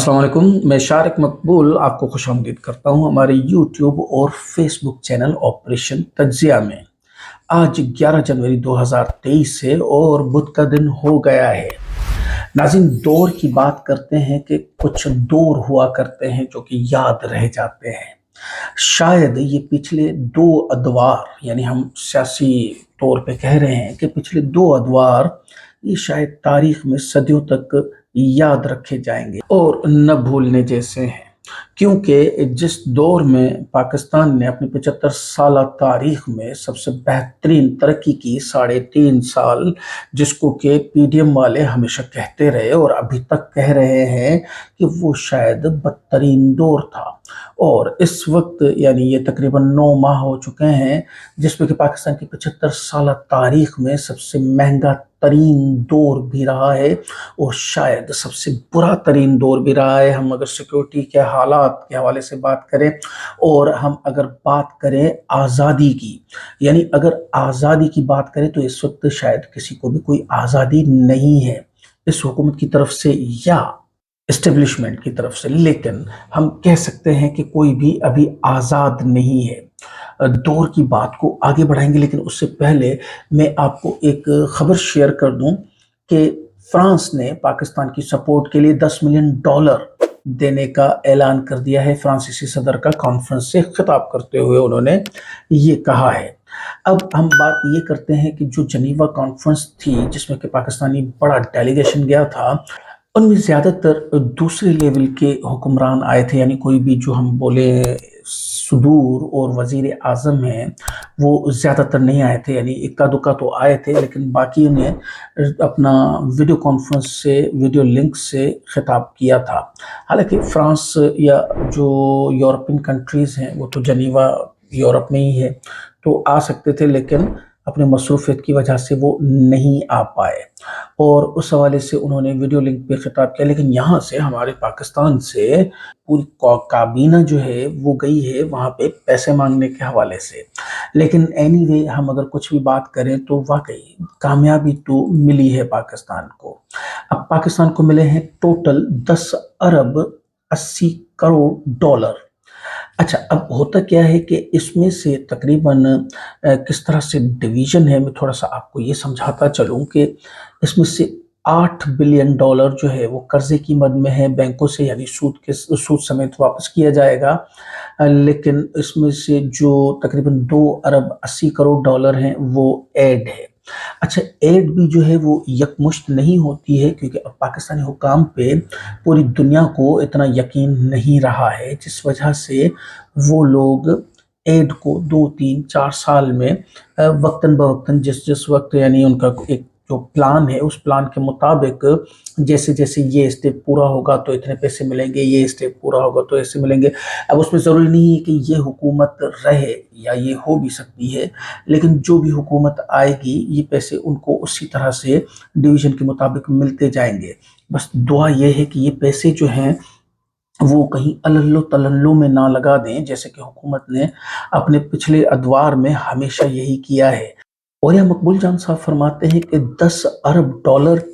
अस्सलाम वालेकुम। मैं शारिक मकबूल आपको खुशामदीद करता हूँ हमारे यूट्यूब और फेसबुक चैनल ऑपरेशन तज्जिया में। आज 11 जनवरी 2023 है और बुध का दिन हो गया है। नाज़रीन, दौर की बात करते हैं कि कुछ दौर हुआ करते हैं जो कि याद रह जाते हैं। शायद ये पिछले दो अदवार, यानी हम सियासी तौर पे कह रहे हैं कि पिछले दो अदवार ये शायद तारीख में सदियों तक याद रखे जाएंगे और न भूलने जैसे हैं। क्योंकि जिस दौर में पाकिस्तान ने अपनी 75 साल तारीख में सबसे बेहतरीन तरक्की की, 3.5 साल, जिसको कि पीडीएम वाले हमेशा कहते रहे और अभी तक कह रहे हैं कि वो शायद बदतरीन दौर था। और इस वक्त यानी ये तकरीबन 9 माह हो चुके हैं जिसमें कि पाकिस्तान की 75 साल तारीख में सबसे महंगा तरीन दौर भी रहा है और शायद सबसे बुरा तरीन दौर भी रहा है। हम अगर सिक्योरिटी के हालात के हवाले से बात करें और हम अगर बात करें आज़ादी की, यानी अगर आज़ादी की बात करें तो इस वक्त शायद किसी को भी कोई आज़ादी नहीं है इस हुकूमत की तरफ से या एस्टेब्लिशमेंट की तरफ से, लेकिन हम कह सकते हैं कि कोई भी अभी आज़ाद नहीं है। दौर की बात को आगे बढ़ाएंगे, लेकिन उससे पहले मैं आपको एक खबर शेयर कर दूं कि फ्रांस ने पाकिस्तान की सपोर्ट के लिए $10 मिलियन देने का ऐलान कर दिया है। फ्रांसीसी सदर का कॉन्फ्रेंस से खिताब करते हुए उन्होंने ये कहा है। अब हम बात ये करते हैं कि जो जनीवा कॉन्फ्रेंस थी जिसमें कि पाकिस्तानी बड़ा डेलीगेशन गया था, उनमें ज़्यादातर दूसरे लेवल के हुक्मरान आए थे, यानी कोई भी जो हम बोले सुदूर और वज़ीर आज़म हैं वो ज़्यादातर नहीं आए थे, यानी इक्का दुक्का तो आए थे, लेकिन बाकी ने अपना वीडियो कॉन्फ्रेंस से, वीडियो लिंक से खिताब किया था। हालांकि फ्रांस या जो यूरोपियन कंट्रीज़ हैं वो तो जनीवा यूरोप में ही है, तो आ सकते थे, लेकिन अपने मसरूफियत की वजह से वो नहीं आ पाए और उस हवाले से उन्होंने वीडियो लिंक पे खिताब किया। लेकिन यहाँ से हमारे पाकिस्तान से पूरी काबीना जो है वो गई है वहाँ पे पैसे मांगने के हवाले से। लेकिन एनीवे हम अगर कुछ भी बात करें तो वाकई कामयाबी तो मिली है पाकिस्तान को। अब पाकिस्तान को मिले हैं टोटल 10 अरब 80 करोड़ डॉलर। अच्छा, अब होता क्या है कि इसमें से तकरीबन किस तरह से डिवीज़न है, मैं थोड़ा-सा आपको ये समझाता चलूँ कि इसमें से $8 बिलियन जो है वो कर्ज़े की मद में है बैंकों से, यानी सूद समेत वापस किया जाएगा। लेकिन इसमें से जो तकरीबन $2 अरब 80 करोड़ हैं वो एड है। अच्छा, एड भी जो है वो यकमुश्त नहीं होती है क्योंकि अब पाकिस्तानी हुकाम पे पूरी दुनिया को इतना यकीन नहीं रहा है, जिस वजह से वो लोग एड को 2 3 4 साल में वक्तन बवक्तन जिस जिस वक्त, यानी उनका एक जो प्लान है उस प्लान के मुताबिक जैसे जैसे ये स्टेप पूरा होगा तो इतने पैसे मिलेंगे, ये स्टेप पूरा होगा तो ऐसे मिलेंगे। अब उसमें ज़रूरी नहीं है कि ये हुकूमत रहे या ये हो भी सकती है, लेकिन जो भी हुकूमत आएगी ये पैसे उनको उसी तरह से डिवीज़न के मुताबिक मिलते जाएंगे। बस दुआ ये है कि ये पैसे जो हैं वो कहीं अलल्लो तलल्लो में ना लगा दें, जैसे कि हुकूमत ने अपने पिछले अदवार में हमेशा यही किया है। और यह मकबूल जान साहब फरमाते हैं कि $10 अरब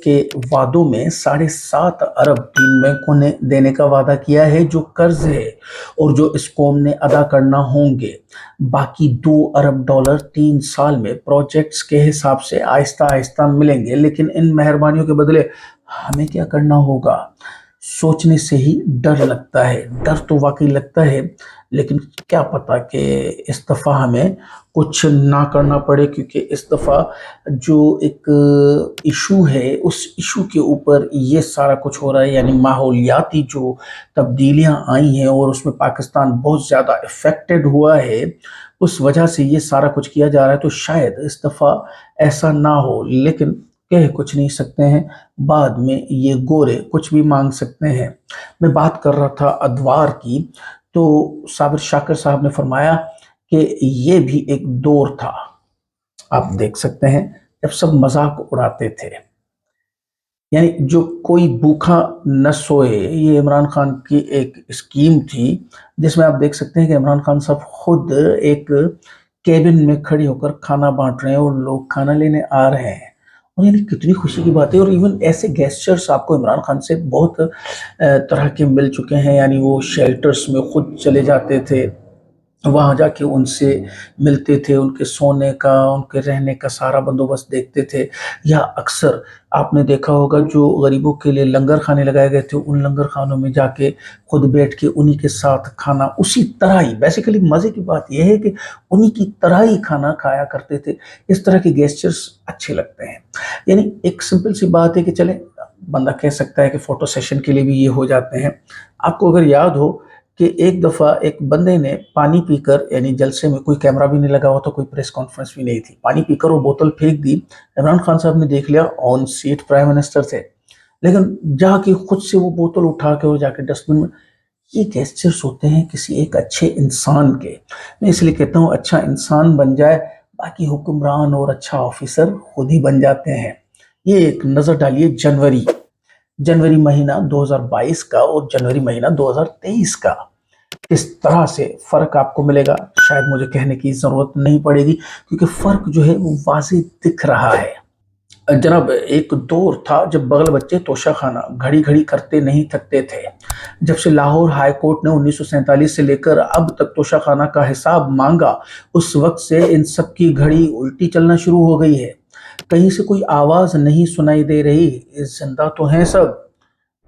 के वादों में 7.5 अरब तीन बैंकों ने देने का वादा किया है जो कर्ज है और जो इस कौम ने अदा करना होंगे। बाकी $2 अरब 3 साल में प्रोजेक्ट्स के हिसाब से आहिस्ता आहिस्ता मिलेंगे, लेकिन इन मेहरबानियों के बदले हमें क्या करना होगा, सोचने से ही डर लगता है। डर तो वाकई लगता है, लेकिन क्या पता कि इस दफ़ा हमें कुछ ना करना पड़े, क्योंकि इस दफ़ा जो एक इशू है उस इशू के ऊपर ये सारा कुछ हो रहा है, यानी माहौलियाती जो तब्दीलियां आई हैं और उसमें पाकिस्तान बहुत ज़्यादा इफ़ेक्टेड हुआ है, उस वजह से ये सारा कुछ किया जा रहा है। तो शायद इस दफ़ा ऐसा ना हो, लेकिन कह कुछ नहीं सकते हैं, बाद में ये गोरे कुछ भी मांग सकते हैं। मैं बात कर रहा था अदवार की, तो साबिर शाकिर साहब ने फरमाया कि ये भी एक दौर था। आप देख सकते हैं जब सब मजाक उड़ाते थे, यानी जो कोई भूखा न सोए, ये इमरान खान की एक स्कीम थी जिसमें आप देख सकते हैं कि इमरान खान साहब खुद एक केबिन में खड़े होकर खाना बांट रहे हैं और लोग खाना लेने आ रहे हैं और यानी कितनी खुशी की बात है। और इवन ऐसे गेस्चर्स आपको इमरान खान से बहुत तरह के मिल चुके हैं, यानी वो शेल्टर्स में खुद चले जाते थे, वहाँ जाके उनसे मिलते थे, उनके सोने का, उनके रहने का सारा बंदोबस्त देखते थे। या अक्सर आपने देखा होगा जो गरीबों के लिए लंगर खाने लगाए गए थे, उन लंगर खानों में जाके खुद बैठ के उन्हीं के साथ खाना, उसी तरह ही, बेसिकली मज़े की बात यह है कि उन्हीं की तरह ही खाना खाया करते थे। इस तरह के गेस्चर्स अच्छे लगते हैं। यानी एक सिंपल सी बात है कि चले, बंदा कह सकता है कि फ़ोटो सेशन के लिए भी ये हो जाते हैं। आपको अगर याद हो कि एक दफ़ा एक बंदे ने पानी पीकर, यानी जलसे में कोई कैमरा भी नहीं लगा हुआ था, कोई प्रेस कॉन्फ्रेंस भी नहीं थी, पानी पीकर वो बोतल फेंक दी। इमरान खान साहब ने देख लिया, ऑन सीट प्राइम मिनिस्टर थे, लेकिन जाके खुद से वो बोतल उठा के और जाके डस्टबिन में। ये गेस्चर्स होते हैं किसी एक अच्छे इंसान के। मैं इसलिए कहता हूँ अच्छा इंसान बन जाए, बाकी हुक्मरान और अच्छा ऑफिसर खुद ही बन जाते हैं। ये एक नज़र डालिए जनवरी जनवरी महीना 2022 का और जनवरी महीना 2023 का, किस तरह से फर्क आपको मिलेगा शायद मुझे कहने की जरूरत नहीं पड़ेगी, क्योंकि फर्क जो है वो वाज़ेह दिख रहा है। जनाब, एक दौर था जब बगल बच्चे तोशा खाना घड़ी घड़ी करते नहीं थकते थे। जब से लाहौर हाई कोर्ट ने 1947 से लेकर अब तक तोशा खाना का हिसाब मांगा, उस वक्त से इन सब की घड़ी उल्टी चलना शुरू हो गई है। कहीं से कोई आवाज नहीं सुनाई दे रही, इस जिंदा तो हैं सब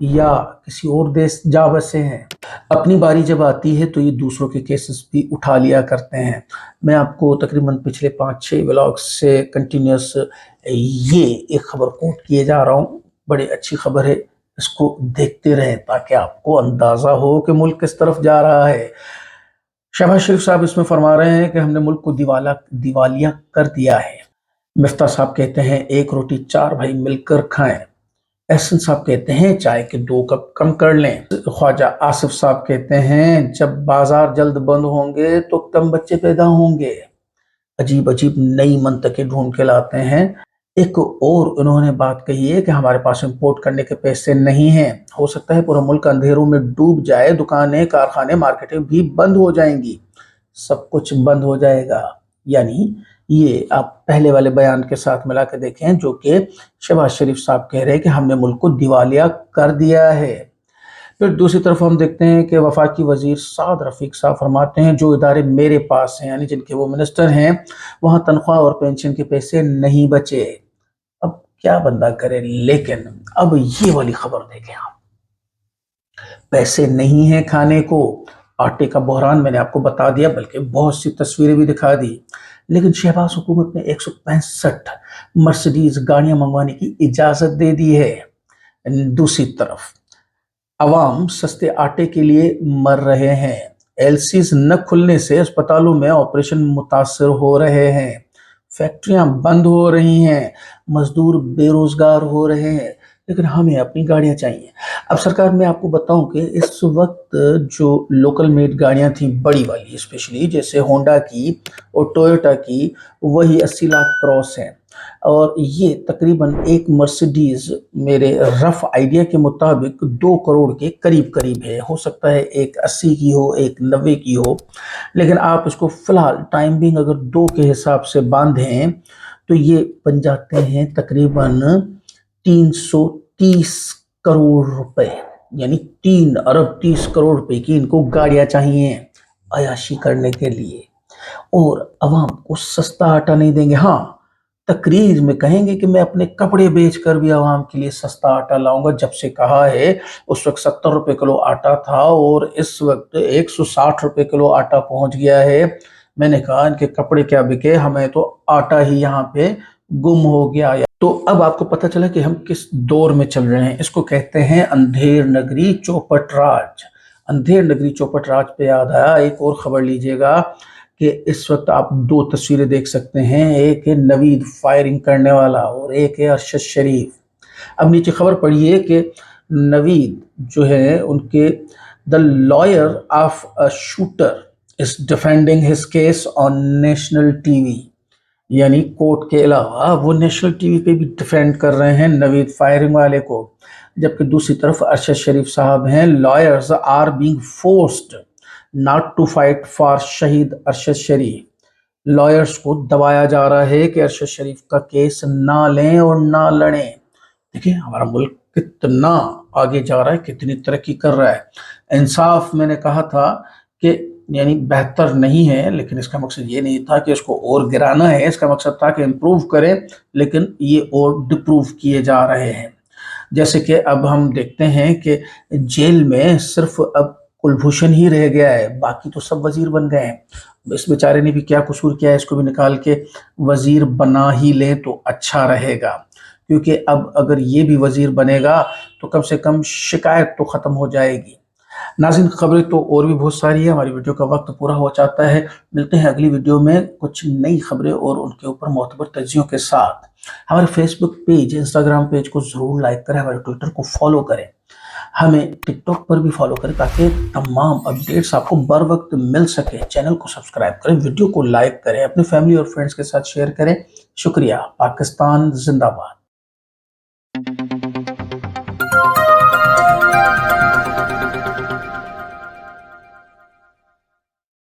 या किसी और देश जा बसे हैं। अपनी बारी जब आती है तो ये दूसरों के केसेस भी उठा लिया करते हैं। मैं आपको तकरीबन पिछले 5-6 व्लॉग्स से कंटिन्यूस ये एक खबर कोट किए जा रहा हूँ। बड़ी अच्छी खबर है, इसको देखते रहें ताकि आपको अंदाजा हो कि मुल्क किस तरफ जा रहा है। शहबाज शरीफ साहब इसमें फरमा रहे हैं कि हमने मुल्क को दिवालिया कर दिया है। मिफ्ता साहब कहते हैं एक रोटी चार भाई मिलकर खाएं। एहसन साहब कहते हैं चाय के 2 कप कम कर लें। ख्वाजा आसिफ साहब कहते हैं जब बाजार जल्द बंद होंगे तो कम बच्चे पैदा होंगे। अजीब अजीब नई मंतकें ढूंढ के लाते हैं। एक और उन्होंने बात कही है कि हमारे पास इंपोर्ट करने के पैसे नहीं हैं, हो सकता है पूरा मुल्क अंधेरों में डूब जाए, दुकानें, कारखाने, मार्केटें भी बंद हो जाएंगी, सब कुछ बंद हो जाएगा। यानी ये आप पहले वाले बयान के साथ मिला के देखें जो कि शहबाज शरीफ साहब कह रहे हैं कि हमने मुल्क को दिवालिया कर दिया है। फिर दूसरी तरफ हम देखते हैं कि वफाकी वजीर साद रफीक साहब फरमाते हैं जो इदारे मेरे पास हैं, यानी जिनके वो मिनिस्टर हैं, वहां तनख्वाह और पेंशन के पैसे नहीं बचे। अब क्या बंदा करे, लेकिन अब ये वाली खबर देखें आप, पैसे नहीं है खाने को। आटे का बहरान मैंने आपको बता दिया, बल्कि बहुत सी तस्वीरें भी दिखा दी। लेकिन शहबाज हुकूमत ने 165 मर्सिडीज गाड़ियां मंगवाने की इजाजत दे दी है। दूसरी तरफ अवाम सस्ते आटे के लिए मर रहे हैं। एलसीज न खुलने से अस्पतालों में ऑपरेशन मुतासर हो रहे हैं, फैक्ट्रियां बंद हो रही हैं, मजदूर बेरोजगार हो रहे हैं, लेकिन हमें अपनी गाड़ियां चाहिए। अब सरकार, मैं आपको बताऊं कि इस वक्त जो लोकल मेड गाड़ियां थी बड़ी वाली, स्पेशली जैसे होंडा की और टोयोटा की, वही 80 लाख क्रॉस हैं। और ये तकरीबन एक मर्सिडीज मेरे रफ आइडिया के मुताबिक 2 करोड़ के करीब करीब है। हो सकता है एक 80 की हो, एक 90 की हो, लेकिन आप इसको फिलहाल टाइम बिंग अगर 2 के हिसाब से बांधें तो ये बन जाते हैं तकरीबन 330 करोड़ रुपए, यानी 3 अरब 30 करोड़ रुपए की इनको गाड़ियां चाहिए अयाशी करने के लिए। और अवाम को सस्ता आटा नहीं देंगे। हाँ, तकरीर में कहेंगे कि मैं अपने कपड़े बेचकर भी आवाम के लिए सस्ता आटा लाऊंगा। जब से कहा है उस वक्त 70 रुपए किलो आटा था और इस वक्त 160 रुपए किलो आटा पहुंच गया है। मैंने कहा इनके कपड़े क्या बिके, हमें तो आटा ही यहाँ पे गुम हो गया। तो अब आपको पता चला कि हम किस दौर में चल रहे हैं। इसको कहते हैं अंधेर नगरी चौपट राज। अंधेर नगरी चौपट राज पे याद आया, एक और खबर लीजिएगा कि इस वक्त आप 2 तस्वीरें देख सकते हैं, एक है नवीद फायरिंग करने वाला और एक है अरशद शरीफ। अब नीचे खबर पढ़िए कि नवीद जो है उनके the lawyer of a shooter is defending his case on national TV, यानी कोर्ट के अलावा वो नेशनल टीवी पे भी डिफेंड कर रहे हैं नवीद फायरिंग वाले को। जबकि दूसरी तरफ अरशद शरीफ साहब हैं, lawyers are being forced not to fight for शहीद अरशद शरीफ। लॉयर्स को दबाया जा रहा है कि अरशद शरीफ का केस ना लें और ना लड़ें। देखिए हमारा मुल्क कितना आगे जा रहा है, कितनी तरक्की कर रहा है। इंसाफ मैंने कहा था कि यानी बेहतर नहीं है, लेकिन इसका मकसद ये नहीं था कि इसको और गिराना है, इसका मकसद था कि इम्प्रूव करें, लेकिन ये और डिप्रूव किए जा रहे हैं। जैसे कि अब हम देखते हैं कि जेल में सिर्फ अब कुलभूषण ही रह गया है, बाकी तो सब वजीर बन गए हैं। इस बेचारे ने भी क्या कसूर किया है, इसको भी निकाल के वजीर बना ही लें तो अच्छा रहेगा, क्योंकि अब अगर ये भी वजीर बनेगा तो कम से कम शिकायत तो ख़त्म हो जाएगी। नाज़रीन, खबरें तो और भी बहुत सारी है, हमारी वीडियो का वक्त पूरा हो जाता है। मिलते हैं अगली वीडियो में कुछ नई खबरें और उनके ऊपर मोतबर तज्जियों के साथ। हमारे फेसबुक पेज, इंस्टाग्राम पेज को ज़रूर लाइक करें, हमारे ट्विटर को फॉलो करें, हमें टिकटॉक पर भी फॉलो करें ताकि तमाम अपडेट्स आपको बर वक्त मिल सके। चैनल को सब्सक्राइब करें, वीडियो को लाइक करें, अपने फैमिली और फ्रेंड्स के साथ शेयर करें। शुक्रिया। पाकिस्तान जिंदाबाद।